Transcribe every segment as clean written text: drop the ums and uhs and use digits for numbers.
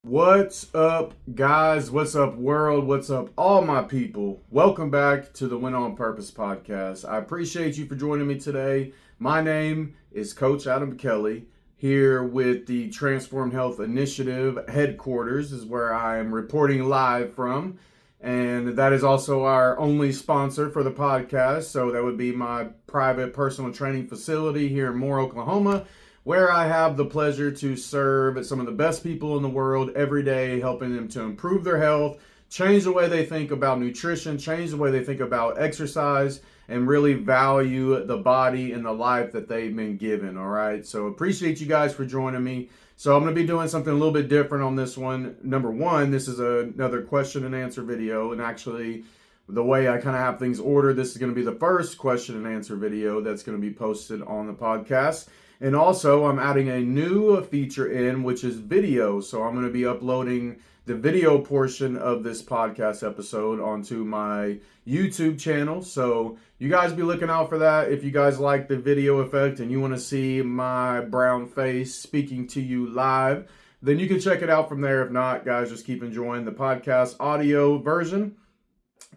What's up, guys? What's up, world? What's up, all my people? Welcome back to the Win on Purpose podcast. I appreciate you for joining me today. My name is Coach Adam Kelly, here with the Transform Health Initiative headquarters, is where I am reporting live from. And that is also our only sponsor for the podcast. So that would be my private personal training facility here in Moore, Oklahoma, where I have the pleasure to serve some of the best people in the world every day, helping them to improve their health, change the way they think about nutrition, change the way they think about exercise, and really value the body and the life that they've been given, all right? So appreciate you guys for joining me. So I'm going to be doing something a little bit different on this one. Number one, this is another question and answer video, and actually the way I kind of have things ordered, this is going to be the first question and answer video that's going to be posted on the podcast. And also, I'm adding a new feature in, which is video. So I'm going to be uploading the video portion of this podcast episode onto my YouTube channel. So you guys be looking out for that. If you guys like the video effect and you want to see my brown face speaking to you live, then you can check it out from there. If not, guys, just keep enjoying the podcast audio version.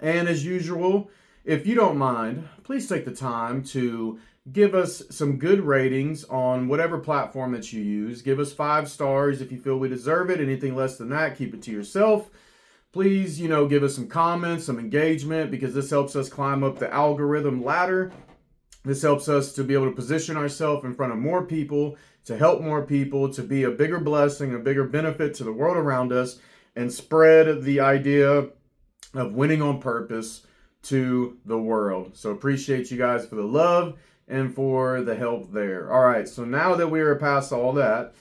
And as usual, if you don't mind, please take the time to give us some good ratings on whatever platform that you use. Give us 5 stars if you feel we deserve it. Anything less than that, keep it to yourself. Please, give us some comments, some engagement, because this helps us climb up the algorithm ladder. This helps us to be able to position ourselves in front of more people, to help more people, to be a bigger blessing, a bigger benefit to the world around us, and spread the idea of winning on purpose to the world. So appreciate you guys for the love and for the help there. All right, so now that we are past all that,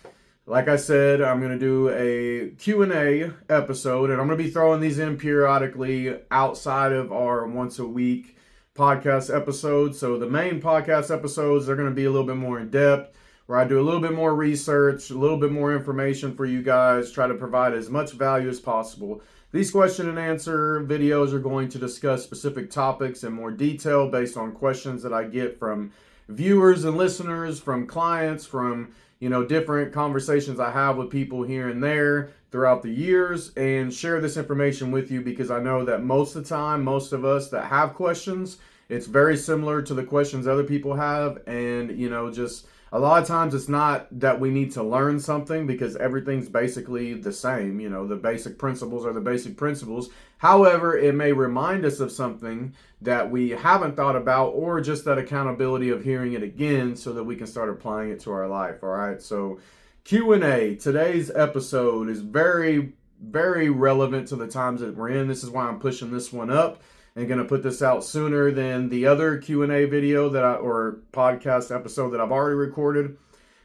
like I said, I'm going to do a Q&A episode, and I'm going to be throwing these in periodically outside of our once a week podcast episodes. So the main podcast episodes are going to be a little bit more in depth, where I do a little bit more research, a little bit more information for you guys, try to provide as much value as possible. These question and answer videos are going to discuss specific topics in more detail based on questions that I get from viewers and listeners, from clients, from different conversations I have with people here and there throughout the years, and share this information with you because I know that most of the time, most of us that have questions, it's very similar to the questions other people have, and just a lot of times it's not that we need to learn something because everything's basically the same. The basic principles are the basic principles. However, it may remind us of something that we haven't thought about, or just that accountability of hearing it again so that we can start applying it to our life. All right. So Q&A, today's episode is very, very relevant to the times that we're in. This is why I'm pushing this one up and going to put this out sooner than the other Q&A video or podcast episode that I've already recorded,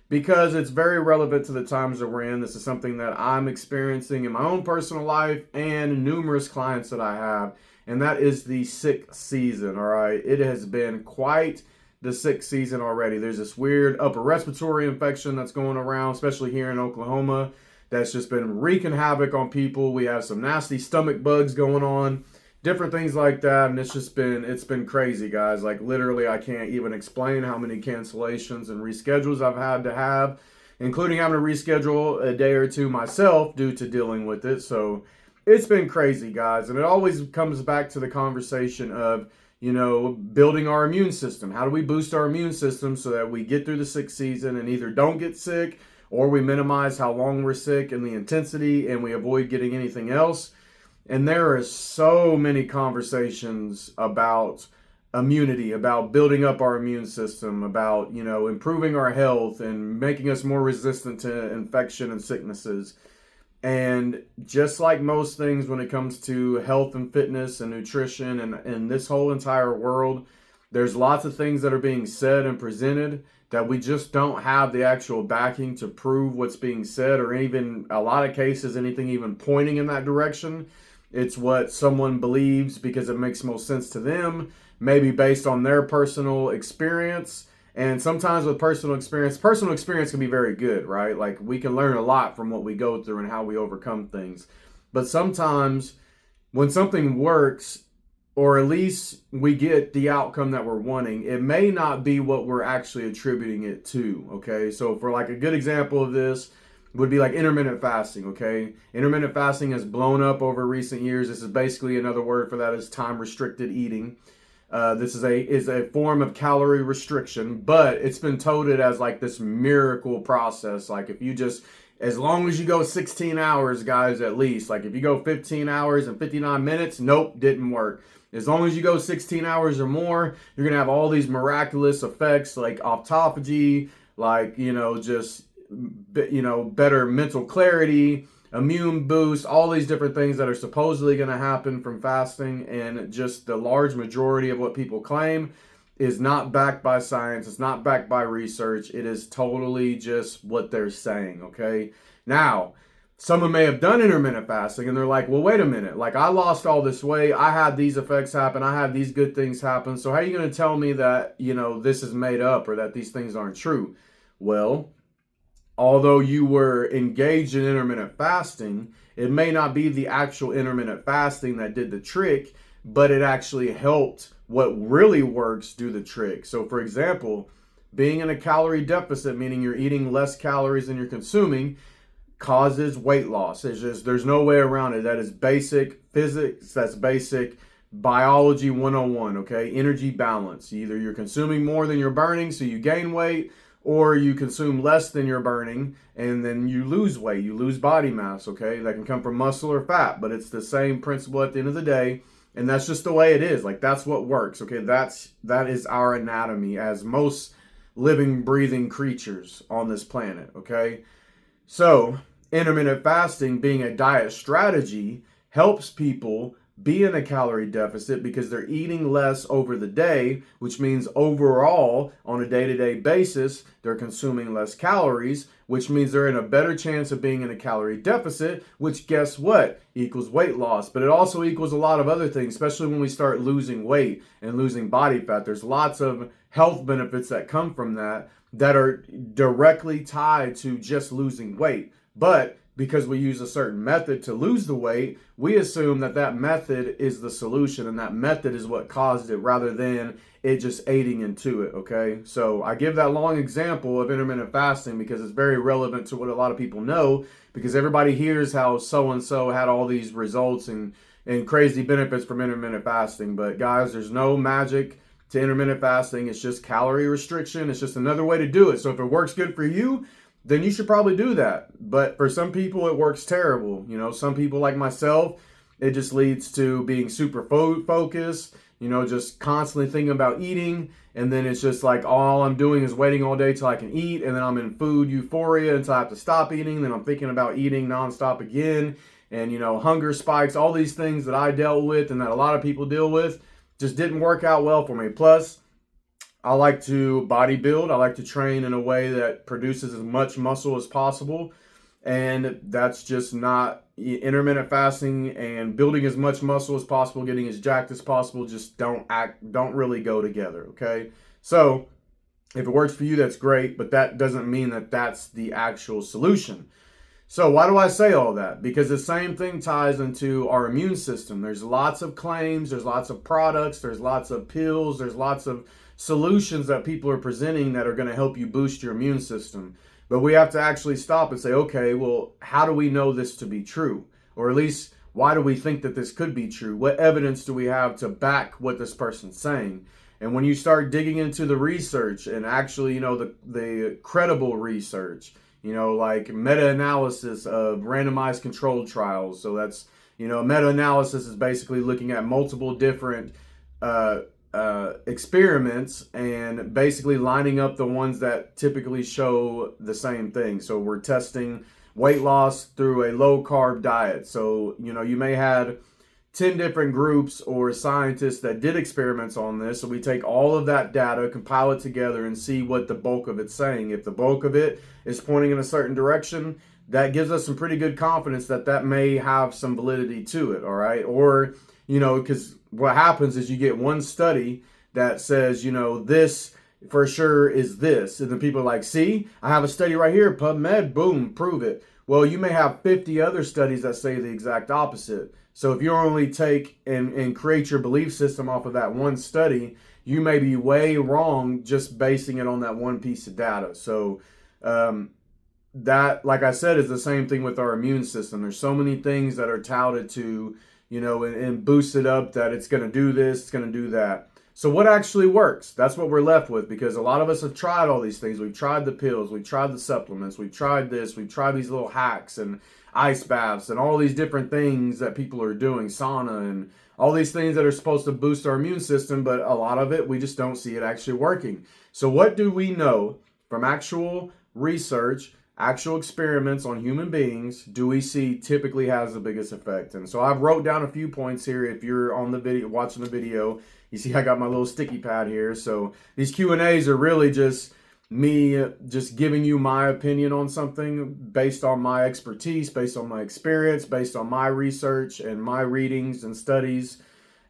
because it's very relevant to the times that we're in. This is something that I'm experiencing in my own personal life and numerous clients that I have, and that is the sick season, all right? It has been quite the sick season already. There's this weird upper respiratory infection that's going around, especially here in Oklahoma, that's just been wreaking havoc on people. We have some nasty stomach bugs going on, different things like that, and it's been crazy, guys. Like, literally, I can't even explain how many cancellations and reschedules I've had to have, including having to reschedule a day or two myself due to dealing with it. So it's been crazy, guys, and it always comes back to the conversation of building our immune system. How do we boost our immune system so that we get through the sick season and either don't get sick, or we minimize how long we're sick and the intensity, and we avoid getting anything else? And there are so many conversations about immunity, about building up our immune system, about, improving our health and making us more resistant to infection and sicknesses. And just like most things when it comes to health and fitness and nutrition and this whole entire world, there's lots of things that are being said and presented that we just don't have the actual backing to prove what's being said, or even a lot of cases, anything even pointing in that direction. It's what someone believes because it makes most sense to them, maybe based on their personal experience. And sometimes with personal experience can be very good, right? Like, we can learn a lot from what we go through and how we overcome things. But sometimes when something works, or at least we get the outcome that we're wanting, it may not be what we're actually attributing it to, okay? So for like a good example of this, would be like intermittent fasting, okay? Intermittent fasting has blown up over recent years. This is basically another word for that is time restricted eating. This is a form of calorie restriction, but it's been touted as like this miracle process. Like if you just, as long as you go 16 hours, guys, at least, like if you go 15 hours and 59 minutes, nope, didn't work. As long as you go 16 hours or more, you're going to have all these miraculous effects like autophagy, like, just, better mental clarity, immune boost, all these different things that are supposedly going to happen from fasting. And just the large majority of what people claim is not backed by science. It's not backed by research. It is totally just what they're saying, okay? Now, someone may have done intermittent fasting and they're like, well, wait a minute. Like, I lost all this weight. I had these effects happen. I had these good things happen. So how are you going to tell me that, this is made up or that these things aren't true? Well, although you were engaged in intermittent fasting, it may not be the actual intermittent fasting that did the trick, but it actually helped what really works do the trick. So for example, being in a calorie deficit, meaning you're eating less calories than you're consuming, causes weight loss. There's no way around it. That is basic physics. That's basic biology 101, okay? Energy balance. Either you're consuming more than you're burning, so you gain weight, or you consume less than you're burning and then you lose weight, you lose body mass, okay? That can come from muscle or fat, but it's the same principle at the end of the day. And that's just the way it is. Like, that's what works, okay? That is our anatomy as most living, breathing creatures on this planet, okay? So intermittent fasting, being a diet strategy, helps people be in a calorie deficit because they're eating less over the day, which means overall on a day-to-day basis, they're consuming less calories, which means they're in a better chance of being in a calorie deficit, which guess what? Equals weight loss. But it also equals a lot of other things, especially when we start losing weight and losing body fat. There's lots of health benefits that come from that are directly tied to just losing weight. But because we use a certain method to lose the weight, we assume that method is the solution and that method is what caused it rather than it just aiding into it, okay? So I give that long example of intermittent fasting because it's very relevant to what a lot of people know, because everybody hears how so-and-so had all these results and crazy benefits from intermittent fasting. But guys, there's no magic to intermittent fasting. It's just calorie restriction. It's just another way to do it. So if it works good for you, then you should probably do that. But for some people, it works terrible. Some people like myself, it just leads to being super focused, just constantly thinking about eating. And then it's just like all I'm doing is waiting all day till I can eat. And then I'm in food euphoria until I have to stop eating. Then I'm thinking about eating nonstop again. And, hunger spikes, all these things that I dealt with and that a lot of people deal with just didn't work out well for me. Plus, I like to bodybuild. I like to train in a way that produces as much muscle as possible. And that's just not intermittent fasting and building as much muscle as possible, getting as jacked as possible, just don't really go together, okay? So if it works for you, that's great, but that doesn't mean that that's the actual solution. So why do I say all that? Because the same thing ties into our immune system. There's lots of claims, there's lots of products, there's lots of pills, there's lots of solutions that people are presenting that are going to help you boost your immune system. But we have to actually stop and say, okay, well, how do we know this to be true? Or at least, why do we think that this could be true? What evidence do we have to back what this person's saying? And when you start digging into the research and actually, the credible research, like meta-analysis of randomized controlled trials. So that's, meta-analysis is basically looking at multiple different experiments and basically lining up the ones that typically show the same thing. So we're testing weight loss through a low carb diet. So, you may have 10 different groups or scientists that did experiments on this. So we take all of that data, compile it together and see what the bulk of it's saying. If the bulk of it is pointing in a certain direction, that gives us some pretty good confidence that may have some validity to it. All right. Or, because what happens is you get one study that says, this for sure is this. And then people are like, see, I have a study right here, PubMed, boom, prove it. Well, you may have 50 other studies that say the exact opposite. So if you only take and create your belief system off of that one study, you may be way wrong just basing it on that one piece of data. So that, like I said, is the same thing with our immune system. There's so many things that are touted to, and boost it up that it's going to do this, it's going to do that. So what actually works? That's what we're left with, because a lot of us have tried all these things. We've tried the pills, we've tried the supplements, we've tried this, we've tried these little hacks and ice baths and all these different things that people are doing, sauna and all these things that are supposed to boost our immune system, but a lot of it, we just don't see it actually working. So what do we know from actual research, actual experiments on human beings, do we see typically has the biggest effect? And so I've wrote down a few points here. If you're on the video, watching the video, you see I got my little sticky pad here. So these Q&As are really just me just giving you my opinion on something based on my expertise, based on my experience, based on my research and my readings and studies,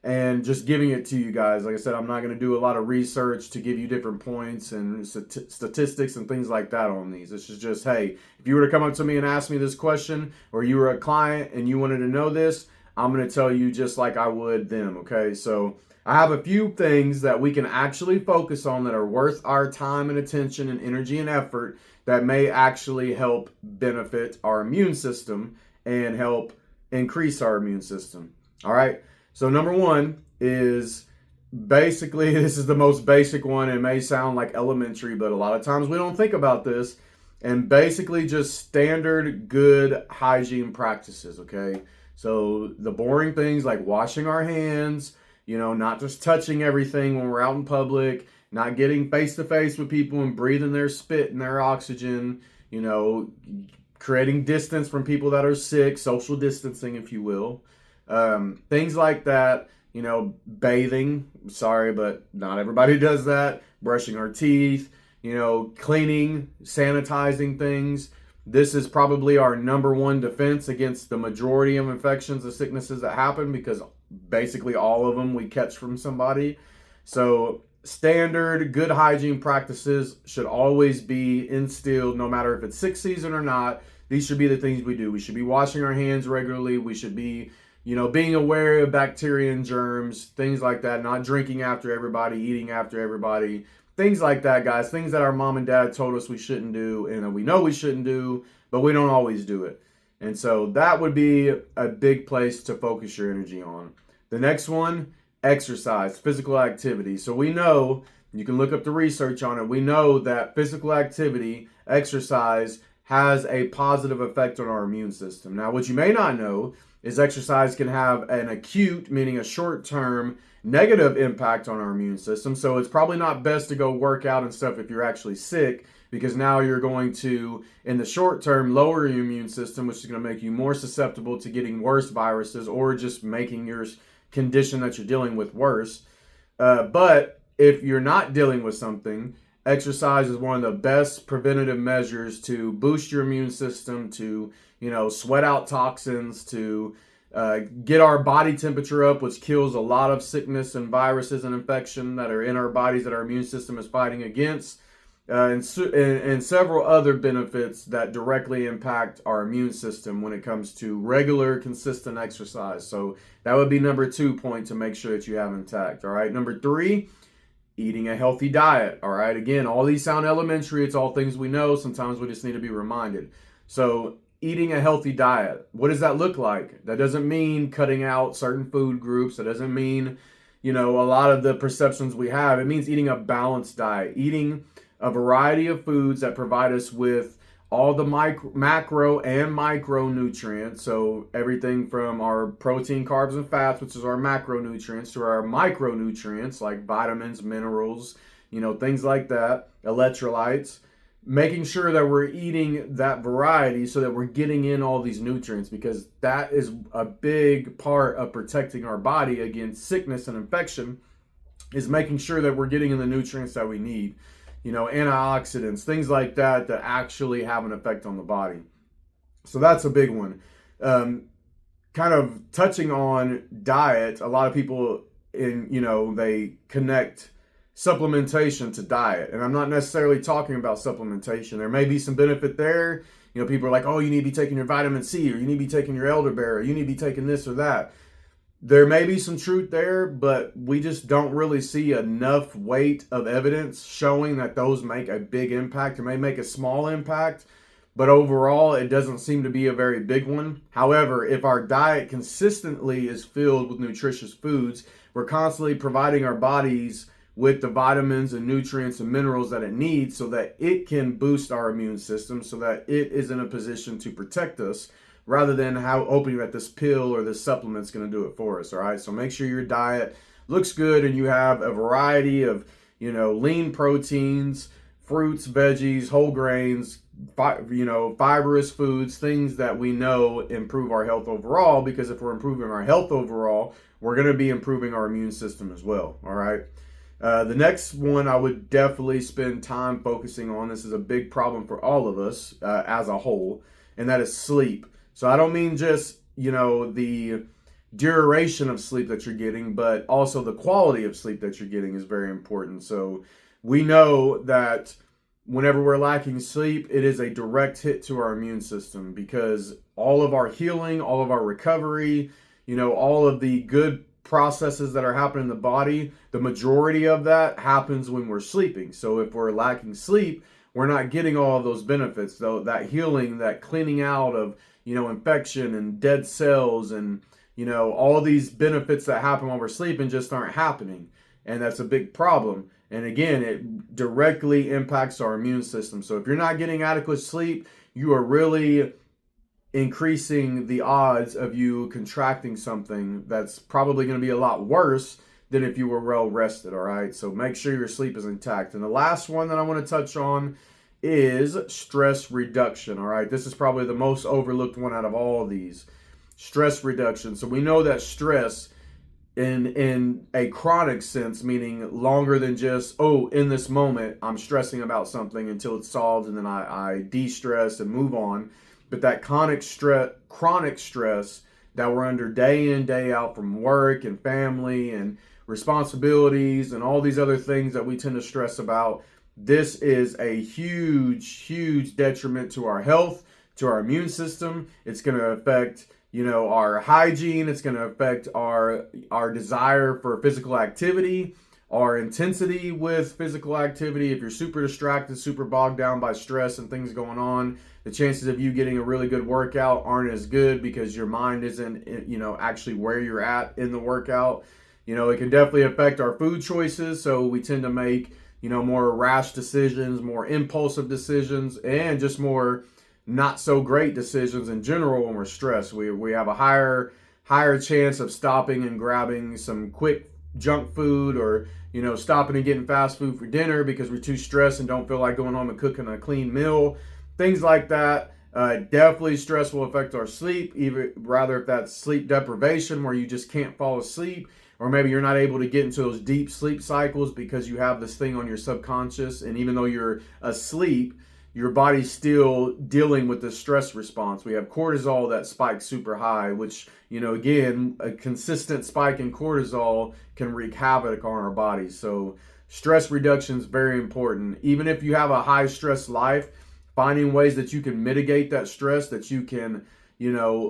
and just giving it to you guys. Like I said, I'm not going to do a lot of research to give you different points and statistics and things like that on these. This is just, hey, if you were to come up to me and ask me this question, or you were a client and you wanted to know this, I'm going to tell you just like I would them, okay? So I have a few things that we can actually focus on that are worth our time and attention and energy and effort that may actually help benefit our immune system and help increase our immune system. All right. So number one is basically, this is the most basic one. It may sound like elementary, but a lot of times we don't think about this. And basically just standard good hygiene practices, okay? So the boring things like washing our hands, not just touching everything when we're out in public, not getting face to face with people and breathing their spit and their oxygen, creating distance from people that are sick, social distancing, if you will. Things like that, bathing, sorry, but not everybody does that. Brushing our teeth, cleaning, sanitizing things. This is probably our number one defense against the majority of infections and sicknesses that happen, because basically all of them we catch from somebody. So standard good hygiene practices should always be instilled, no matter if it's sick season or not. These should be the things we do. We should be washing our hands regularly. We should be being aware of bacteria and germs, things like that, not drinking after everybody, eating after everybody, things like that, guys, things that our mom and dad told us we shouldn't do and we know we shouldn't do, but we don't always do it. And so that would be a big place to focus your energy on. The next one, exercise, physical activity. So we know, you can look up the research on it, we know that physical activity, exercise, has a positive effect on our immune system. Now, what you may not know is exercise can have an acute, meaning a short-term, negative impact on our immune system. So it's probably not best to go work out and stuff if you're actually sick, because now you're going to, in the short term, lower your immune system, which is going to make you more susceptible to getting worse viruses or just making your condition that you're dealing with worse. But if you're not dealing with something, exercise is one of the best preventative measures to boost your immune system, to sweat out toxins, to get our body temperature up, which kills a lot of sickness and viruses and infection that are in our bodies that our immune system is fighting against, and several other benefits that directly impact our immune system when it comes to regular, consistent exercise. So that would be number 2 point to make sure that you have intact. All right. Number 3, eating a healthy diet. All right. Again, all these sound elementary. It's all things we know. Sometimes we just need to be reminded. So eating a healthy diet, what does that look like? That doesn't mean cutting out certain food groups. That doesn't mean, a lot of the perceptions we have. It means eating a balanced diet, eating a variety of foods that provide us with all the macro and micronutrients. So everything from our protein, carbs, and fats, which is our macronutrients, to our micronutrients like vitamins, minerals, things like that, electrolytes. Making sure that we're eating that variety so that we're getting in all these nutrients, because that is a big part of protecting our body against sickness and infection, is making sure that we're getting in the nutrients that we need. Antioxidants, things like that actually have an effect on the body. So that's a big one. Kind of touching on diet, a lot of people they connect supplementation to diet. And I'm not necessarily talking about supplementation. There may be some benefit there. People are like, oh, you need to be taking your vitamin C, or you need to be taking your elderberry, or you need to be taking this or that. There may be some truth there, but we just don't really see enough weight of evidence showing that those make a big impact. It may make a small impact, but overall, it doesn't seem to be a very big one. However, if our diet consistently is filled with nutritious foods, we're constantly providing our bodies with the vitamins and nutrients and minerals that it needs so that it can boost our immune system, so that it is in a position to protect us, rather than hoping that this pill or this supplement is going to do it for us. All right, so make sure your diet looks good and you have a variety of lean proteins, fruits, veggies, whole grains, fibrous foods, things that we know improve our health overall, because if we're improving our health overall, we're going to be improving our immune system as well. All right. The next one I would definitely spend time focusing on. This is a big problem for all of us as a whole, and that is sleep. So I don't mean just, the duration of sleep that you're getting, but also the quality of sleep that you're getting is very important. So we know that whenever we're lacking sleep, it is a direct hit to our immune system, because all of our healing, all of our recovery, all of the good processes that are happening in the body, the majority of that happens when we're sleeping. So if we're lacking sleep, we're not getting all of those benefits, though, that healing, that cleaning out of, infection and dead cells and, all of these benefits that happen while we're sleeping just aren't happening. And that's a big problem. And again, it directly impacts our immune system. So if you're not getting adequate sleep, you are really increasing the odds of you contracting something that's probably going to be a lot worse than if you were well rested. All right. So make sure your sleep is intact. And the last one that I want to touch on is stress reduction. All right. This is probably the most overlooked one out of all of these. Stress reduction. So we know that stress in a chronic sense, meaning longer than just, in this moment, I'm stressing about something until it's solved and then I de-stress and move on. But that chronic stress that we're under day in, day out from work and family and responsibilities and all these other things that we tend to stress about, this is a huge, huge detriment to our health, to our immune system. It's going to affect our hygiene. It's going to affect our desire for physical activity, our intensity with physical activity. If you're super distracted, super bogged down by stress and things going on, the chances of you getting a really good workout aren't as good, because your mind isn't, actually where you're at in the workout. It can definitely affect our food choices. So we tend to make, more rash decisions, more impulsive decisions, and just more not so great decisions in general when we're stressed. We have a higher chance of stopping and grabbing some quick junk food, or stopping and getting fast food for dinner because we're too stressed and don't feel like going home and cooking a clean meal. Things like that. Definitely stress will affect our sleep, even rather if that's sleep deprivation where you just can't fall asleep, or maybe you're not able to get into those deep sleep cycles because you have this thing on your subconscious, and even though you're asleep, your body's still dealing with the stress response. We have cortisol that spikes super high, which, again, a consistent spike in cortisol can wreak havoc on our bodies. So stress reduction is very important. Even if you have a high stress life, finding ways that you can mitigate that stress, that you can,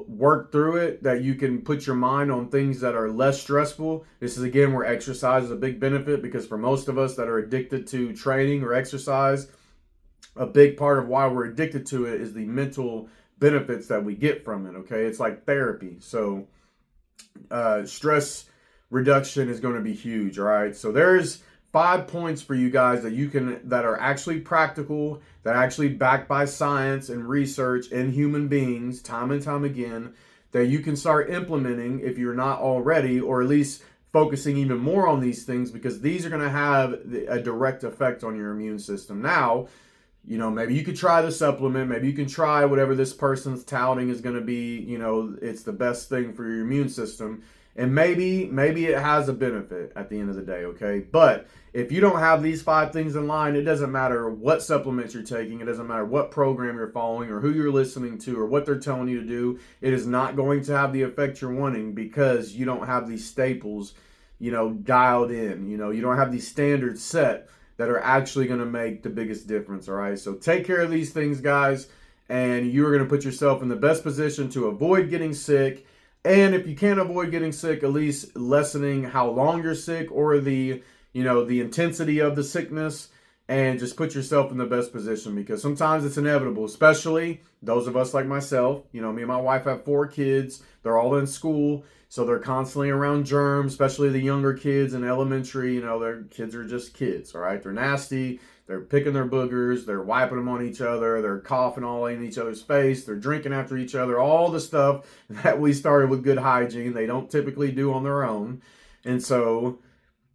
work through it, that you can put your mind on things that are less stressful. This is, again, where exercise is a big benefit, because for most of us that are addicted to training or exercise, a big part of why we're addicted to it is the mental benefits that we get from it. Okay. It's like therapy. So, stress reduction is going to be huge. All right. So there's 5 points for you guys that are actually practical, that are actually backed by science and research and human beings time and time again, that you can start implementing if you're not already, or at least focusing even more on these things, because these are going to have a direct effect on your immune system. Now, maybe you could try the supplement. Maybe you can try whatever this person's touting is going to be, it's the best thing for your immune system. And maybe it has a benefit at the end of the day, okay? But if you don't have these 5 things in line, it doesn't matter what supplements you're taking. It doesn't matter what program you're following or who you're listening to or what they're telling you to do. It is not going to have the effect you're wanting, because you don't have these staples, dialed in. You don't have these standards set that are actually going to make the biggest difference. All right. So take care of these things, guys, and you're going to put yourself in the best position to avoid getting sick. And if you can't avoid getting sick, at least lessening how long you're sick, or the intensity of the sickness. and just put yourself in the best position, because sometimes it's inevitable, especially those of us like myself. You know, me and my wife have 4 kids. They're all in school, so they're constantly around germs, especially the younger kids in elementary. You know, their kids are just kids, all right? They're nasty. They're picking their boogers. They're wiping them on each other. They're coughing all in each other's face. They're drinking after each other. All the stuff that we started with good hygiene, they don't typically do on their own. And so,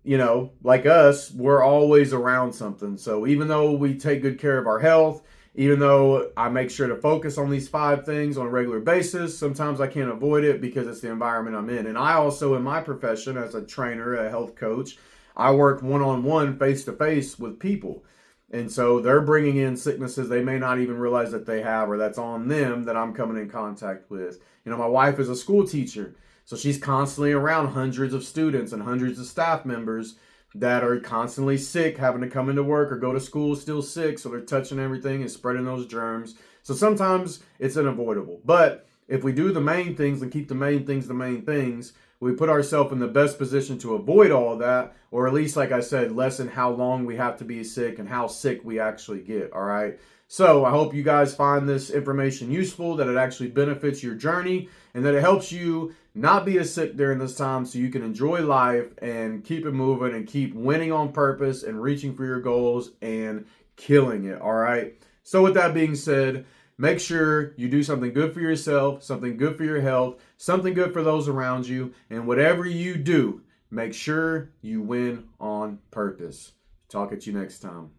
you know, like us, we're always around something. So even though we take good care of our health, even though I make sure to focus on these 5 things on a regular basis, sometimes I can't avoid it because it's the environment I'm in. And I also, in my profession as a trainer, a health coach, I work one-on-one, face-to-face with people. And so they're bringing in sicknesses they may not even realize that they have, or that's on them, that I'm coming in contact with. You know, my wife is a school teacher, so she's constantly around hundreds of students and hundreds of staff members that are constantly sick, having to come into work or go to school still sick. So they're touching everything and spreading those germs. So sometimes it's unavoidable. But if we do the main things and keep the main things, we put ourselves in the best position to avoid all of that, or at least, like I said, lessen how long we have to be sick and how sick we actually get, all right? So I hope you guys find this information useful, that it actually benefits your journey, and that it helps you not be as sick during this time so you can enjoy life and keep it moving and keep winning on purpose and reaching for your goals and killing it, all right? So with that being said, make sure you do something good for yourself, something good for your health, something good for those around you, and whatever you do, make sure you win on purpose. Talk at you next time.